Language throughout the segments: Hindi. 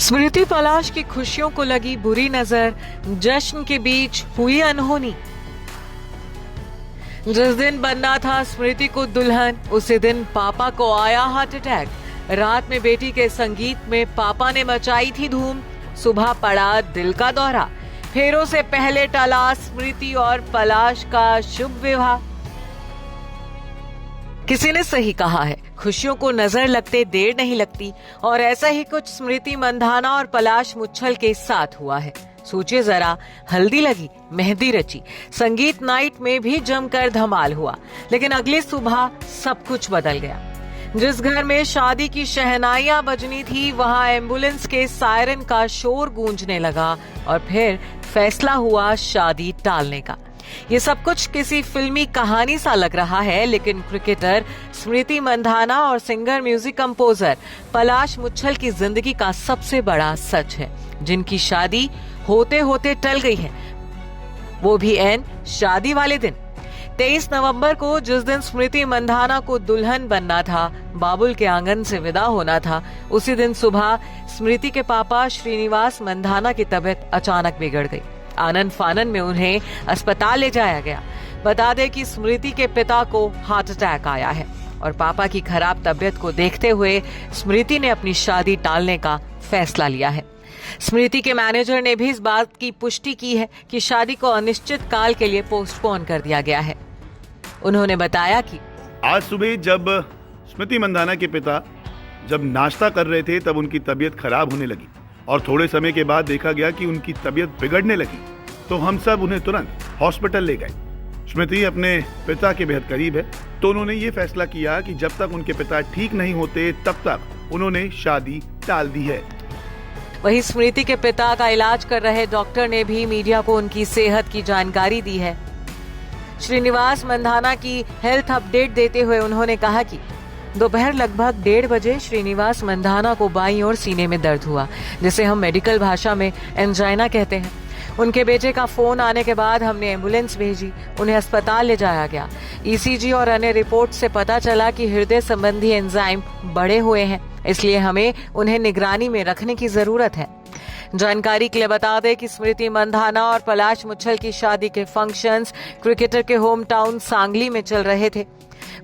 स्मृति पलाश की खुशियों को लगी बुरी नजर, जश्न के बीच हुई अनहोनी। जिस दिन बनना था स्मृति को दुल्हन, उसी दिन पापा को आया हार्ट अटैक। रात में बेटी के संगीत में पापा ने मचाई थी धूम। सुबह पड़ा दिल का दौरा, फेरों से पहले टला स्मृति और पलाश का शुभ विवाह। किसी ने सही कहा है, खुशियों को नजर लगते देर नहीं लगती, और ऐसा ही कुछ स्मृति मंधाना और पलाश मुच्छल के साथ हुआ है। सोचिए जरा, हल्दी लगी, मेहंदी रची, संगीत नाइट में भी जमकर धमाल हुआ, लेकिन अगली सुबह सब कुछ बदल गया। जिस घर में शादी की शहनाइयां बजनी थी, वहां एम्बुलेंस के सायरन का शोर गूंजने लगा और फिर फैसला हुआ शादी टालने का। ये सब कुछ किसी फिल्मी कहानी सा लग रहा है, लेकिन क्रिकेटर स्मृति मंधाना और singer music composer Palash Muchhal की जिंदगी का सबसे बड़ा सच है, जिनकी शादी होते होते टल गई है, वो भी एन शादी वाले दिन। 23 नवंबर को, जिस दिन स्मृति मंधाना को दुल्हन बनना था, बाबुल के आंगन से विदा होना था, उसी दिन सुबह स्मृति के पापा श्रीनिवास मंधाना की तबीयत अचानक बिगड़ गई। आनन फानन में उन्हें अस्पताल ले जाया गया। बता दें कि स्मृति के पिता को हार्ट अटैक आया है और पापा की खराब तबीयत को देखते हुए स्मृति ने अपनी शादी टालने का फैसला लिया है। स्मृति के मैनेजर ने भी इस बात की पुष्टि की है कि शादी को अनिश्चित काल के लिए पोस्टपोन कर दिया गया है। उन्होंने बताया कि आज सुबह जब स्मृति मंधाना के पिता जब नाश्ता कर रहे थे, तब उनकी तबीयत खराब होने लगी और थोड़े समय के बाद देखा गया कि उनकी तबीयत बिगड़ने लगी, तो हम सब उन्हें तुरंत हॉस्पिटल ले गए। स्मृति अपने पिता के बेहद करीब है, तो उन्होंने ये फैसला किया कि जब तक उनके पिता ठीक नहीं होते, तब तक उन्होंने शादी टाल दी है। वहीं स्मृति के पिता का इलाज कर रहे डॉक्टर ने भी मीडिया को उनकी सेहत की जानकारी दी है। श्रीनिवास मंधाना की हेल्थ अपडेट देते हुए उन्होंने कहा कि दोपहर लगभग 1:30 बजे श्रीनिवास मंधाना को बाईं ओर सीने में दर्द हुआ, जिसे हम मेडिकल भाषा में एंजाइना कहते हैं। उनके बेटे का फोन आने के बाद हमने एम्बुलेंस भेजी, उन्हें अस्पताल ले जाया गया। ईसीजी और अन्य रिपोर्ट से पता चला कि हृदय संबंधी एंजाइम बढ़े हुए हैं, इसलिए हमें उन्हें निगरानी में रखने की जरूरत है। जानकारी के लिए बता दें कि स्मृति मंधाना और पलाश मुच्छल की शादी के फंक्शंस क्रिकेटर के होम टाउन सांगली में चल रहे थे।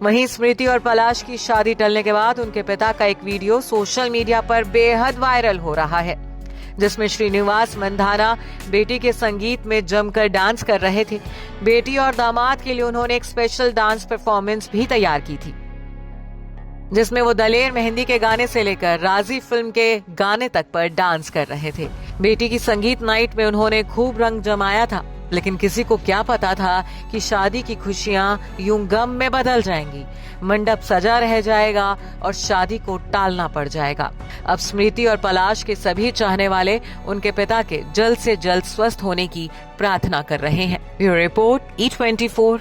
वहीं स्मृति और पलाश की शादी टलने के बाद उनके पिता का एक वीडियो सोशल मीडिया पर बेहद वायरल हो रहा है, जिसमें श्रीनिवास मंधाना बेटी के संगीत में जमकर डांस कर रहे थे। बेटी और दामाद के लिए उन्होंने एक स्पेशल डांस परफॉर्मेंस भी तैयार की थी, जिसमें वो दलेर मेहंदी के गाने से लेकर राजी फिल्म के गाने तक पर डांस कर रहे थे। बेटी की संगीत नाइट में उन्होंने खूब रंग जमाया था, लेकिन किसी को क्या पता था कि शादी की खुशियां यूं गम में बदल जाएंगी। मंडप सजा रह जाएगा और शादी को टालना पड़ जाएगा। अब स्मृति और पलाश के सभी चाहने वाले उनके पिता के जल्द से जल्द स्वस्थ होने की प्रार्थना कर रहे हैं। Bureau report E24।